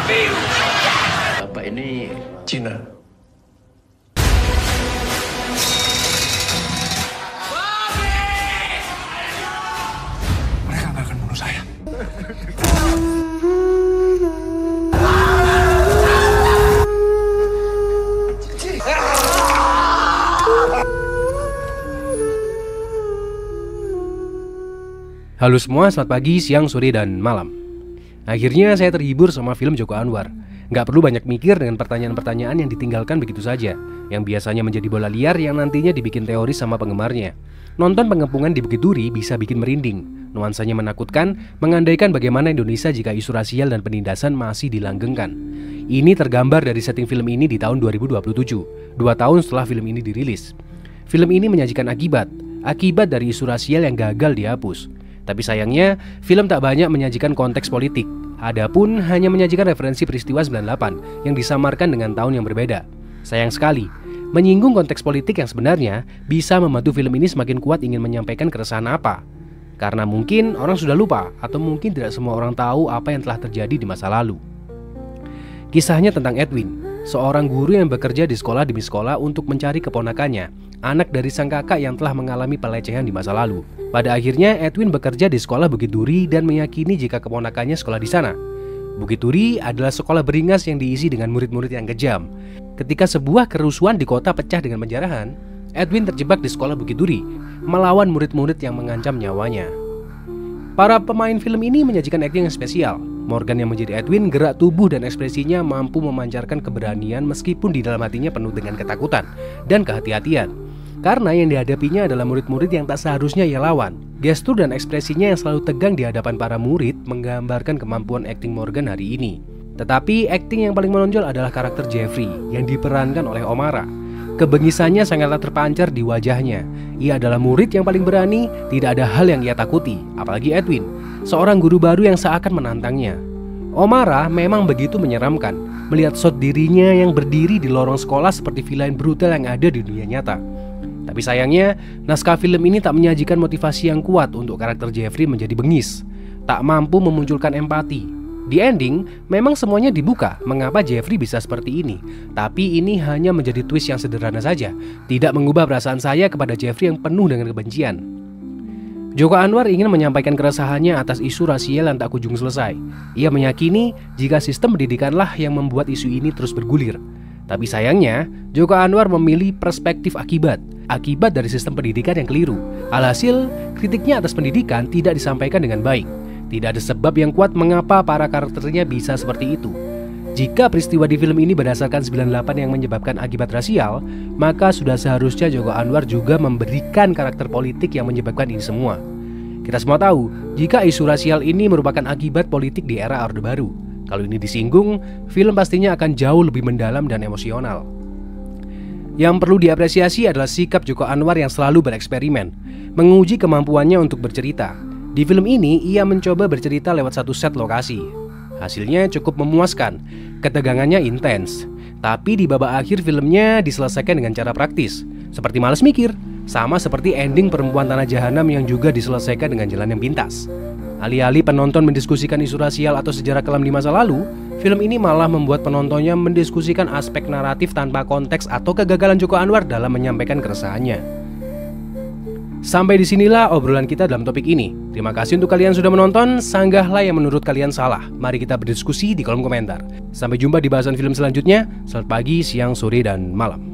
Bapak ini Cina. Mereka nggak akan bunuh saya. Halo semua, selamat pagi, siang, sore, dan malam. Akhirnya saya terhibur sama film Joko Anwar. Nggak perlu banyak mikir dengan pertanyaan-pertanyaan yang ditinggalkan begitu saja, yang biasanya menjadi bola liar yang nantinya dibikin teori sama penggemarnya. Nonton pengepungan di Bukit Duri bisa bikin merinding. Nuansanya menakutkan, mengandaikan bagaimana Indonesia jika isu rasial dan penindasan masih dilanggengkan. Ini tergambar dari setting film ini di tahun 2027, 2 tahun setelah film ini dirilis. Film ini menyajikan akibat dari isu rasial yang gagal dihapus. Tapi sayangnya, film tak banyak menyajikan konteks politik. Adapun hanya menyajikan referensi peristiwa 98 yang disamarkan dengan tahun yang berbeda. Sayang sekali, menyinggung konteks politik yang sebenarnya bisa membantu film ini semakin kuat ingin menyampaikan keresahan apa. Karena mungkin orang sudah lupa, atau mungkin tidak semua orang tahu apa yang telah terjadi di masa lalu. Kisahnya tentang Edwin, seorang guru yang bekerja di sekolah demi sekolah untuk mencari keponakannya, anak dari sang kakak yang telah mengalami pelecehan di masa lalu. Pada akhirnya Edwin bekerja di sekolah Bukit Duri dan meyakini jika keponakannya sekolah di sana. Bukit Duri adalah sekolah beringas yang diisi dengan murid-murid yang kejam. Ketika sebuah kerusuhan di kota pecah dengan penjarahan, Edwin terjebak di sekolah Bukit Duri, melawan murid-murid yang mengancam nyawanya. Para pemain film ini menyajikan akting yang spesial. Morgan yang menjadi Edwin, gerak tubuh dan ekspresinya mampu memancarkan keberanian meskipun di dalam hatinya penuh dengan ketakutan dan kehati-hatian. Karena yang dihadapinya adalah murid-murid yang tak seharusnya ia lawan. Gestur dan ekspresinya yang selalu tegang di hadapan para murid menggambarkan kemampuan akting Morgan hari ini. Tetapi akting yang paling menonjol adalah karakter Jeffrey yang diperankan oleh Omara. Kebengisannya sangatlah terpancar di wajahnya. Ia adalah murid yang paling berani, tidak ada hal yang ia takuti, apalagi Edwin, seorang guru baru yang seakan menantangnya. Omara memang begitu menyeramkan, melihat shot dirinya yang berdiri di lorong sekolah seperti villain brutal yang ada di dunia nyata. Tapi sayangnya, naskah film ini tak menyajikan motivasi yang kuat untuk karakter Jeffrey menjadi bengis, tak mampu memunculkan empati. Di ending, memang semuanya dibuka mengapa Jeffrey bisa seperti ini. Tapi ini hanya menjadi twist yang sederhana saja, tidak mengubah perasaan saya kepada Jeffrey yang penuh dengan kebencian. Joko Anwar ingin menyampaikan keresahannya atas isu rasial yang tak kunjung selesai. Ia meyakini jika sistem pendidikanlah yang membuat isu ini terus bergulir. Tapi sayangnya, Joko Anwar memilih perspektif akibat dari sistem pendidikan yang keliru. Alhasil, kritiknya atas pendidikan tidak disampaikan dengan baik. Tidak ada sebab yang kuat mengapa para karakternya bisa seperti itu. Jika peristiwa di film ini berdasarkan 98 yang menyebabkan akibat rasial, maka sudah seharusnya Joko Anwar juga memberikan karakter politik yang menyebabkan ini semua. Kita semua tahu, jika isu rasial ini merupakan akibat politik di era Orde Baru. Kalau ini disinggung, film pastinya akan jauh lebih mendalam dan emosional. Yang perlu diapresiasi adalah sikap Joko Anwar yang selalu bereksperimen, menguji kemampuannya untuk bercerita. Di film ini, ia mencoba bercerita lewat satu set lokasi. Hasilnya cukup memuaskan, ketegangannya intens. Tapi di babak akhir filmnya diselesaikan dengan cara praktis, seperti malas mikir, sama seperti ending Perempuan Tanah Jahanam yang juga diselesaikan dengan jalan yang pintas. Alih-alih penonton mendiskusikan isu rasial atau sejarah kelam di masa lalu, film ini malah membuat penontonnya mendiskusikan aspek naratif tanpa konteks atau kegagalan Joko Anwar dalam menyampaikan keresahannya. Sampai disinilah obrolan kita dalam topik ini. Terima kasih untuk kalian sudah menonton. Sanggahlah yang menurut kalian salah. Mari kita berdiskusi di kolom komentar. Sampai jumpa di bahasan film selanjutnya. Selamat pagi, siang, sore, dan malam.